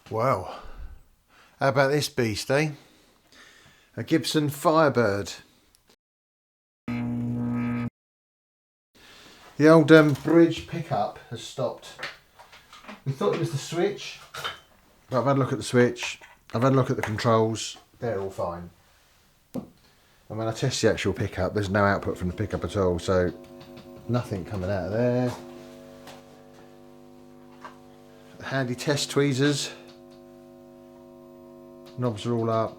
Well, how about this beast, eh? A Gibson Firebird. The old bridge pickup has stopped. We thought it was the switch, but I've had a look at the switch, I've had a look at the controls, they're all fine. And when I test the actual pickup, there's no output from the pickup at all, so nothing coming out of there. Handy test tweezers. Knobs are all up.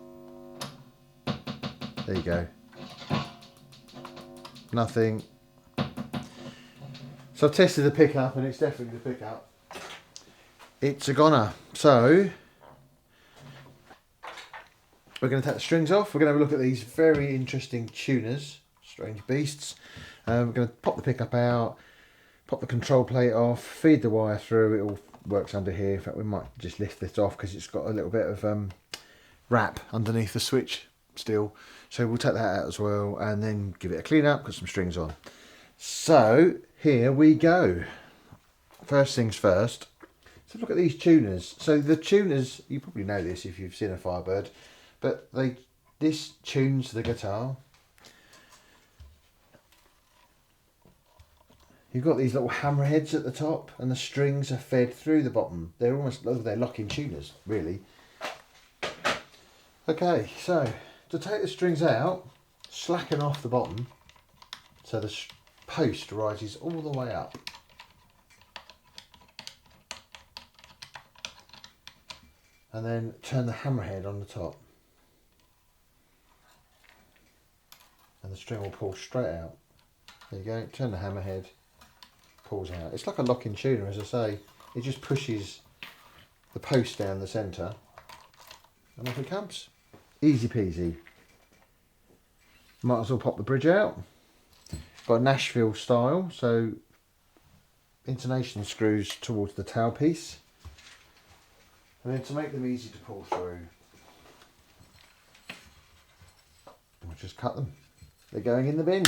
There you go. Nothing. So I've tested the pickup and it's definitely the pickup. It's a goner. So we're going to take the strings off. We're going to have a look at these very interesting tuners, strange beasts. We're going to pop the pickup out, pop the control plate off, feed the wire through. It all works under here. In fact, we might just lift this off because it's got a little bit of wrap underneath the switch still. So we'll take that out as well and then give it a clean up, put some strings on. So here we go. First things first. So look at these tuners. So the tuners, you probably know this if you've seen a Firebird, but this tunes the guitar. You've got these little hammerheads at the top and the strings are fed through the bottom. They're almost like they're locking tuners, really. Okay, so to take the strings out, slacken off the bottom so the post rises all the way up. And then turn the hammerhead on the top. And the string will pull straight out. There you go, turn the hammerhead, pulls out. It's like a locking tuner, as I say. It just pushes the post down the centre and off it comes. Easy peasy. Might as well pop the bridge out. Got a Nashville style, so intonation screws towards the tailpiece. And then to make them easy to pull through, we'll just cut them. They're going in the bin.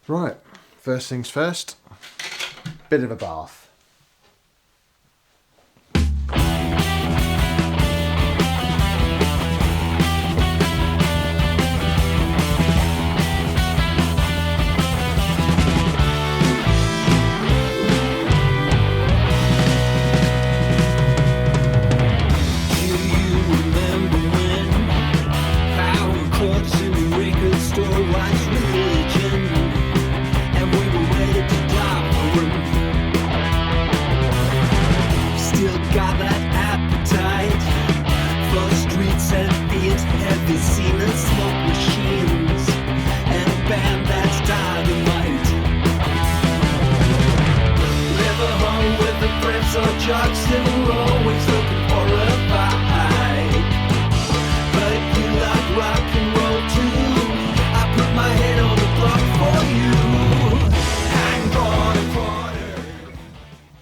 Right, first things first, bit of a bath.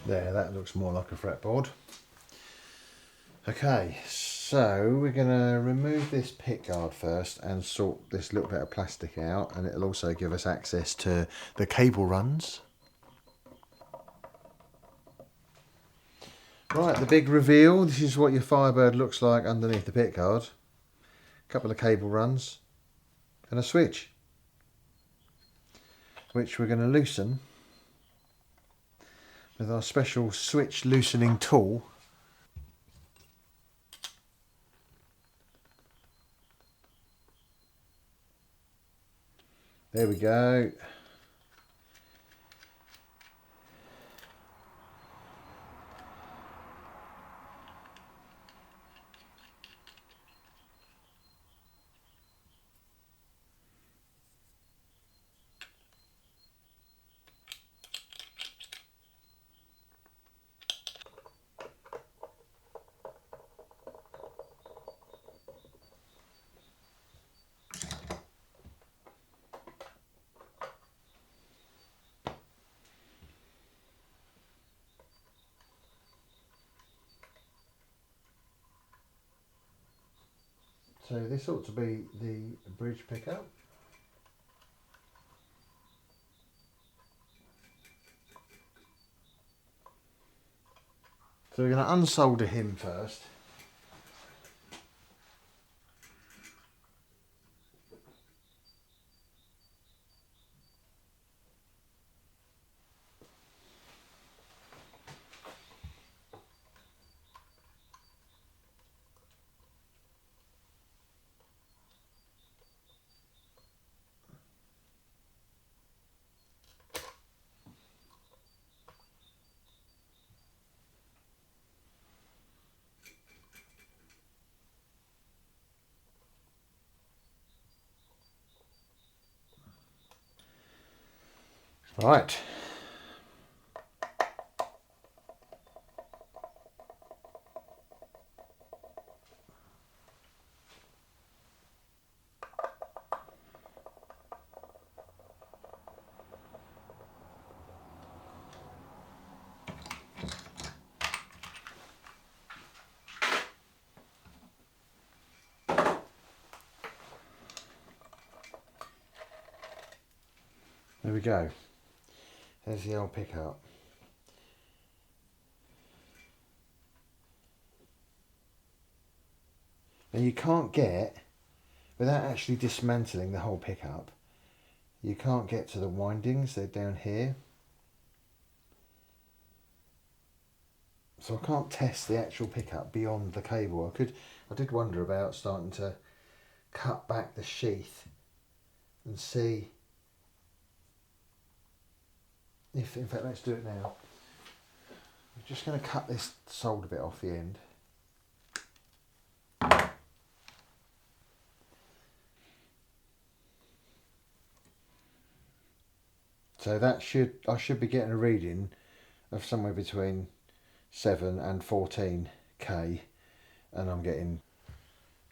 There, that looks more like a fretboard. Okay, so we're going to remove this pickguard first and sort this little bit of plastic out, and it'll also give us access to the cable runs. Right, the big reveal. This is what your Firebird looks like underneath the pickguard. A couple of cable runs and a switch, which we're going to loosen with our special switch loosening tool. There we go. So this ought to be the bridge pickup. So we're going to unsolder him first. Right. There we go. There's the old pickup. Now you can't get, without actually dismantling the whole pickup, you can't get to the windings, they're down here. So I can't test the actual pickup beyond the cable. I did wonder about starting to cut back the sheath and see if, in fact, let's do it now. I'm just going to cut this solder bit off the end. So that I should be getting a reading of somewhere between 7 and 14k, and I'm getting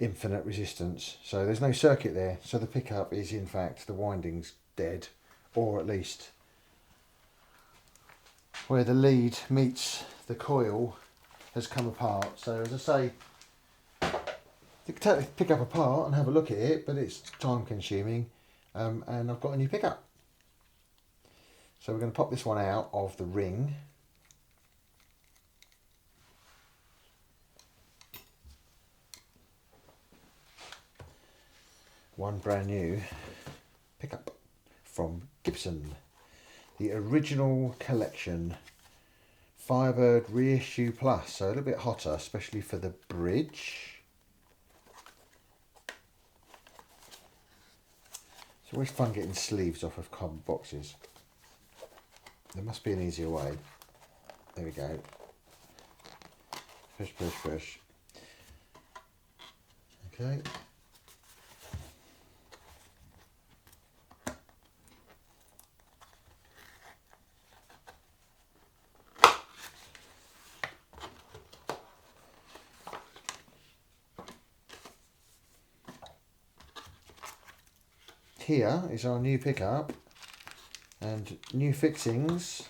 infinite resistance. So there's no circuit there. So the pickup is in fact the windings dead, or at least where the lead meets the coil has come apart. So as I say, you can take the pickup apart and have a look at it, but it's time consuming, and I've got a new pickup. So we're going to pop this one out of the ring. One brand new pickup from Gibson. The original collection Firebird Reissue Plus. So a little bit hotter, especially for the bridge. It's always fun getting sleeves off of cardboard boxes. There must be an easier way. There we go. Push, push, push. Okay. Here is our new pickup and new fixings.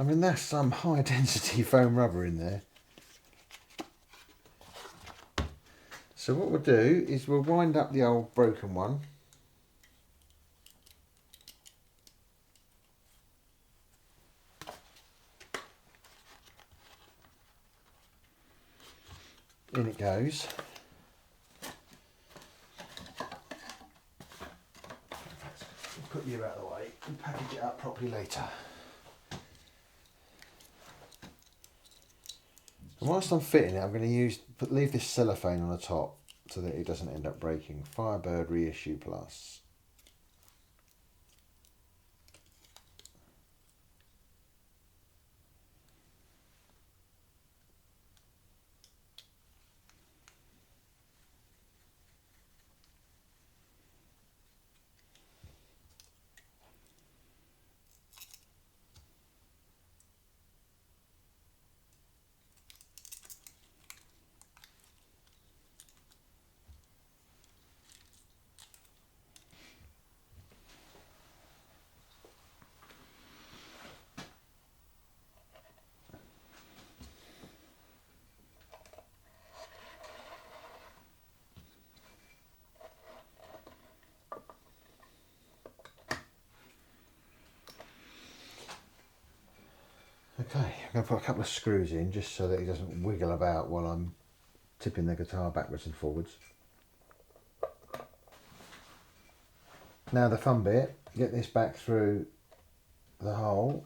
I mean, that's some high density foam rubber in there. So what we'll do is we'll wind up the old broken one. In it goes. Put you out of the way and package it up properly later. And whilst I'm fitting it, I'm going to leave this cellophane on the top so that it doesn't end up breaking. Firebird Reissue Plus. Okay, I'm going to put a couple of screws in just so that it doesn't wiggle about while I'm tipping the guitar backwards and forwards. Now the fun bit, get this back through the hole.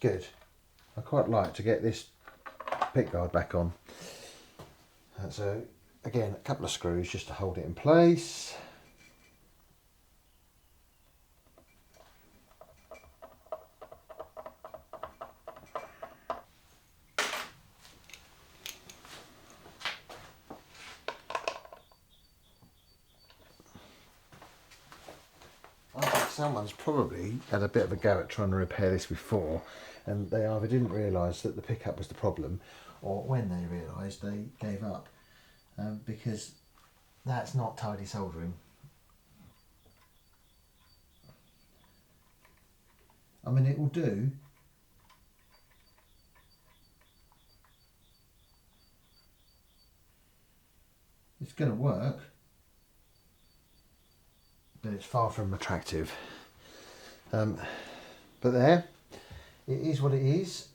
Good. I quite like to get this pickguard back on. So again, a couple of screws just to hold it in place. I think someone's probably had a bit of a go at trying to repair this before, and they either didn't realise that the pickup was the problem, or when they realised they gave up, because that's not tidy soldering. I mean, it will do. It's going to work, but it's far from attractive. But there, it is what it is.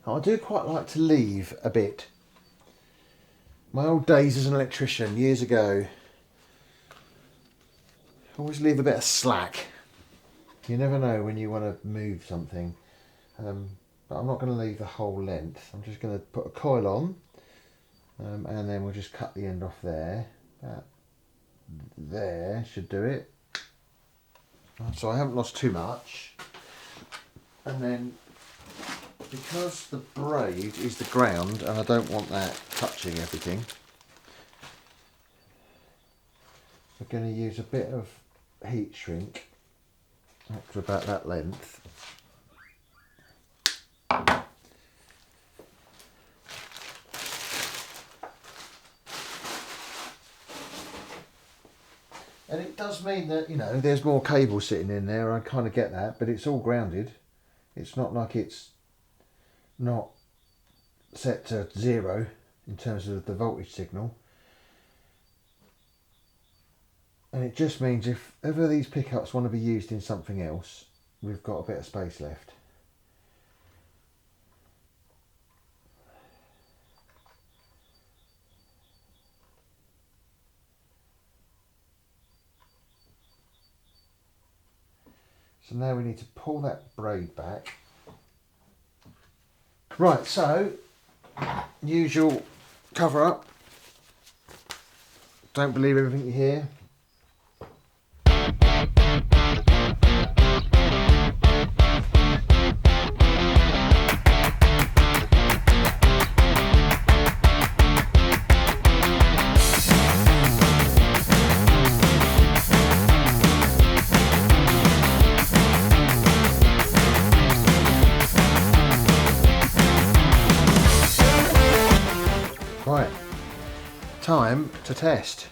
I do quite like to leave a bit. My old days as an electrician years ago, always leave a bit of slack. You never know when you want to move something. But I'm not going to leave the whole length. I'm just going to put a coil on, and then we'll just cut the end off there. There should do it. So I haven't lost too much. And then, because the braid is the ground and I don't want that touching everything, we're going to use a bit of heat shrink up to about that length. And it does mean that, you know, there's more cable sitting in there, I kind of get that, but it's all grounded. It's not like it's not set to 0 in terms of the voltage signal. And it just means if ever these pickups want to be used in something else, we've got a bit of space left. So now we need to pull that braid back. Right, so usual cover up. Don't believe everything you hear. Right, time to test.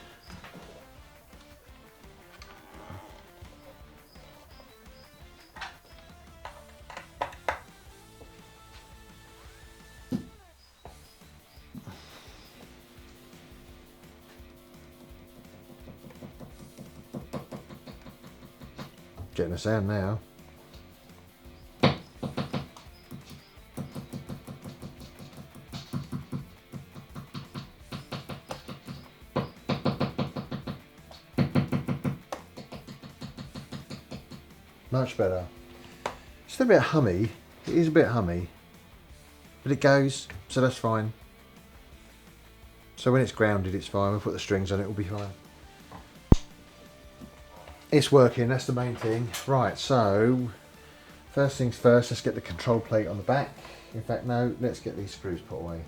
Getting a sound now. Much better. It's a bit hummy. It is a bit hummy, but it goes, so that's fine. So when it's grounded, it's fine. We'll put the strings on it, it'll be fine. It's working, that's the main thing. Right, so first things first, let's get the control plate on the back. In fact, no, let's get these screws put away.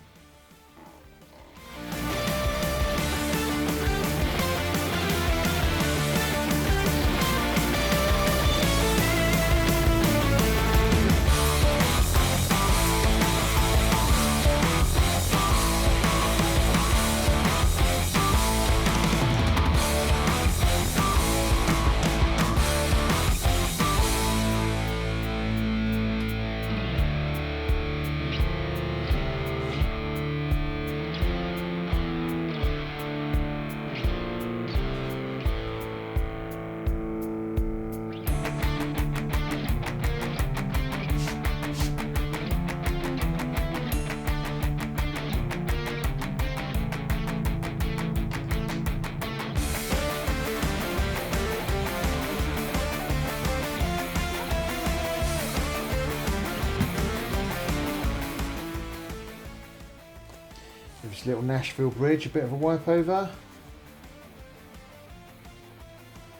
This little Nashville bridge, a bit of a wipe over.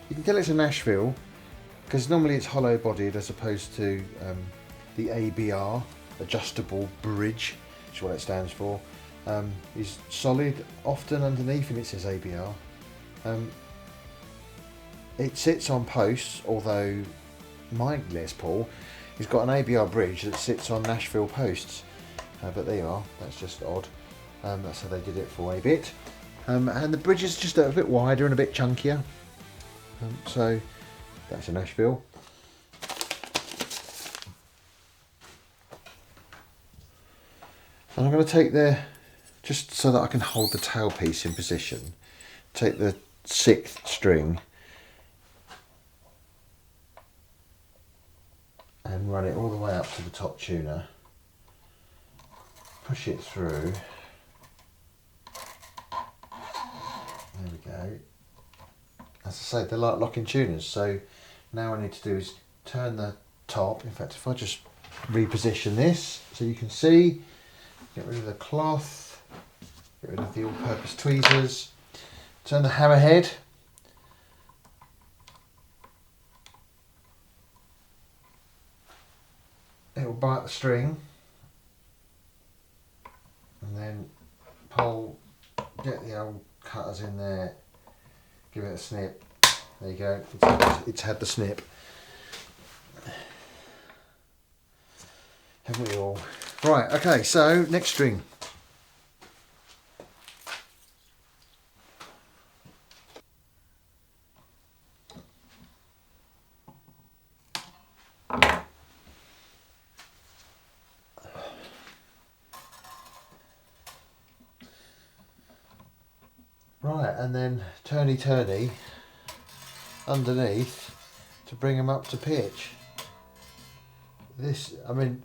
You can tell it's a Nashville because normally it's hollow bodied as opposed to the ABR, adjustable bridge, which is what it stands for. Is solid often underneath, and it says ABR. It sits on posts, although my Les Paul has got an ABR bridge that sits on Nashville posts. But there you are, that's just odd. That's how they did it for a bit. And the bridge is just a bit wider and a bit chunkier. So that's a Nashville. And I'm going to take just so that I can hold the tailpiece in position, take the 6th string and run it all the way up to the top tuner, push it through, there we go. As I say, they're like locking tuners, so now what I need to do is turn the top. In fact, if I just reposition this so you can see, get rid of the cloth, get rid of the all-purpose tweezers, turn the hammerhead, it will bite the string, and then get the old cutters in there, give it a snip. There you go, it's had the snip. Haven't we all? Right, okay, so next string. Right, and then turny underneath to bring them up to pitch. I mean,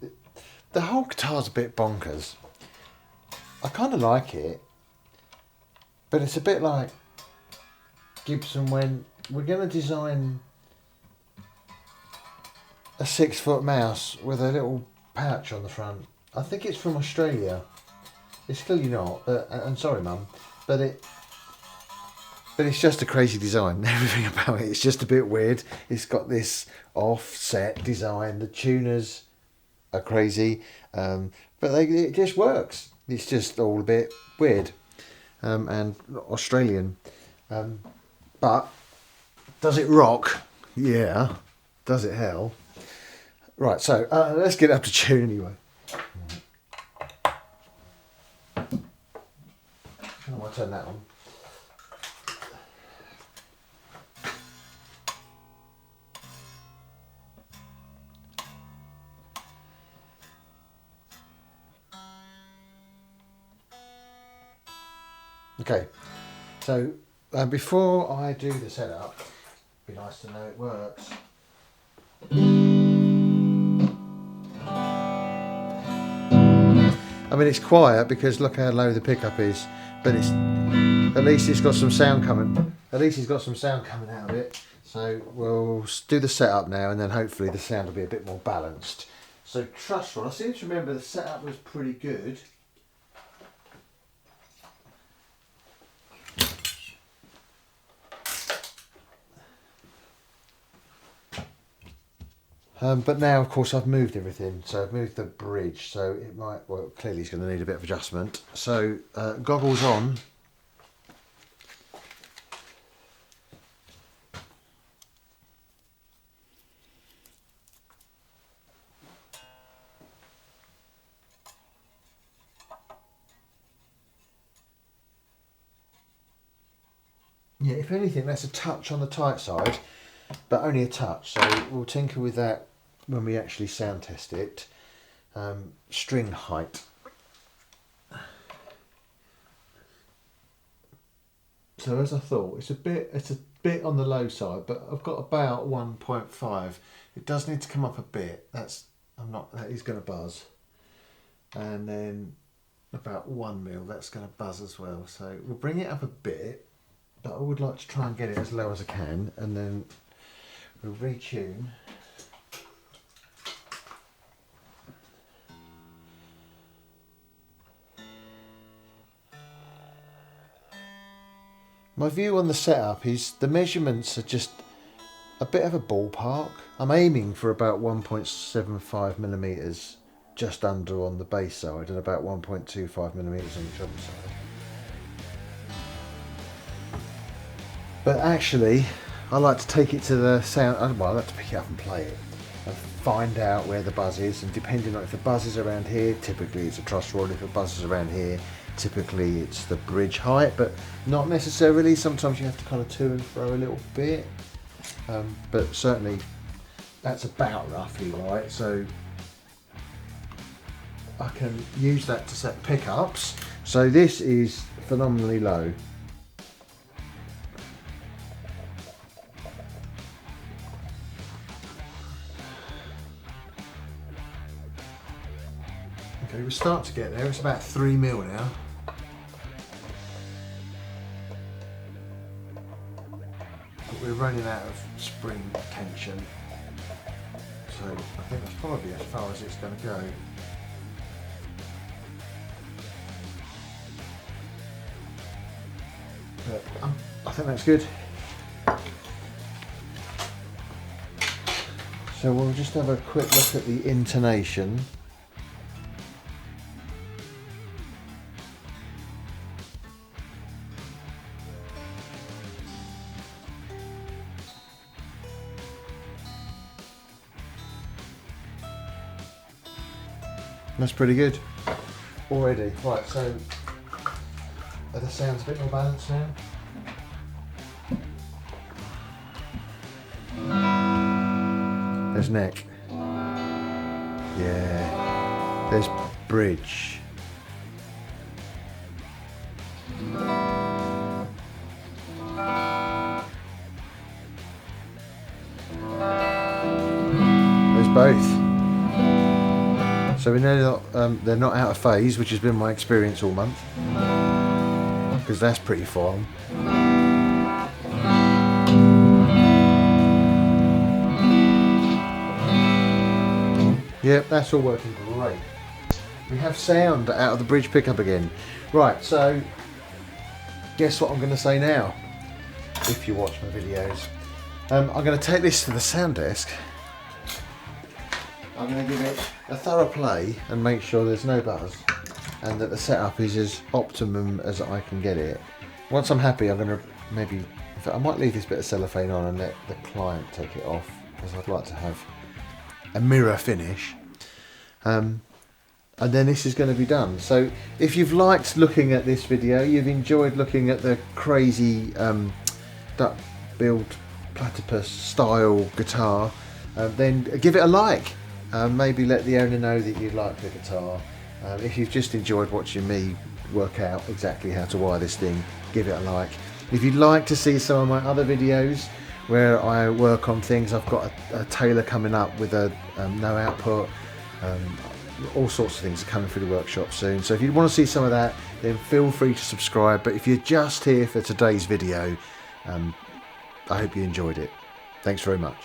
the whole guitar's a bit bonkers. I kind of like it, but it's a bit like Gibson when we're going to design a 6-foot mouse with a little pouch on the front. I think it's from Australia. It's clearly not, I'm sorry Mum, but it's just a crazy design. Everything about it's just a bit weird. It's got this offset design. The tuners are crazy, but it just works. It's just all a bit weird and Australian. But does it rock? Yeah. Does it hell? Right, so let's get up to tune anyway. I want to turn that on. Okay, so before I do the setup, it'd be nice to know it works. I mean, it's quiet because look how low the pickup is, but at least it's got some sound coming. At least it's got some sound coming out of it. So we'll do the setup now, and then hopefully the sound will be a bit more balanced. So truss rod, I seem to remember the setup was pretty good. But now, of course, I've moved everything. So I've moved the bridge, so it might, well, clearly it's going to need a bit of adjustment. So goggles on. Yeah, if anything, that's a touch on the tight side, but only a touch. So we'll tinker with that when we actually sound test it. String height. So as I thought, it's a bit on the low side, but I've got about 1.5. It does need to come up a bit. That is going to buzz, and then about 1 mil. That's going to buzz as well. So we'll bring it up a bit, but I would like to try and get it as low as I can, and then we'll retune. My view on the setup is the measurements are just a bit of a ballpark. I'm aiming for about 1.75 millimeters just under on the bass side and about 1.25 millimeters on the treble side. But actually, I like to take it to the sound. Well, I like to pick it up and play it and find out where the buzz is. And depending on if the buzz is around here, typically it's a truss rod. If the buzz is around here, typically it's the bridge height, but not necessarily. Sometimes you have to kind of to and fro a little bit. But certainly that's about roughly right. So I can use that to set pickups. So this is phenomenally low. Okay, we start to get there. It's about 3 mil now. But we're running out of spring tension. So I think that's probably as far as it's going to go. But I think that's good. So we'll just have a quick look at the intonation. That's pretty good already. Right, so are the sounds a bit more balanced now? There's neck. Yeah. There's bridge. There's both. So we know that they're not out of phase, which has been my experience all month, because that's pretty fine. Yep, that's all working great. We have sound out of the bridge pickup again. Right, so guess what I'm going to say now, if you watch my videos. I'm going to take this to the sound desk. I'm going to give it a thorough play and make sure there's no buzz and that the setup is as optimum as I can get it. Once I'm happy, I'm going to maybe, in fact, I might leave this bit of cellophane on and let the client take it off, because I'd like to have a mirror finish. And then this is going to be done. So if you've liked looking at this video, you've enjoyed looking at the crazy duck-billed platypus style guitar, then give it a like. Maybe let the owner know that you like the guitar. If you've just enjoyed watching me work out exactly how to wire this thing, give it a like. If you'd like to see some of my other videos where I work on things, I've got a Taylor coming up with a no output, all sorts of things are coming through the workshop soon. So if you want to see some of that, then feel free to subscribe. But if you're just here for today's video, I hope you enjoyed it. Thanks very much.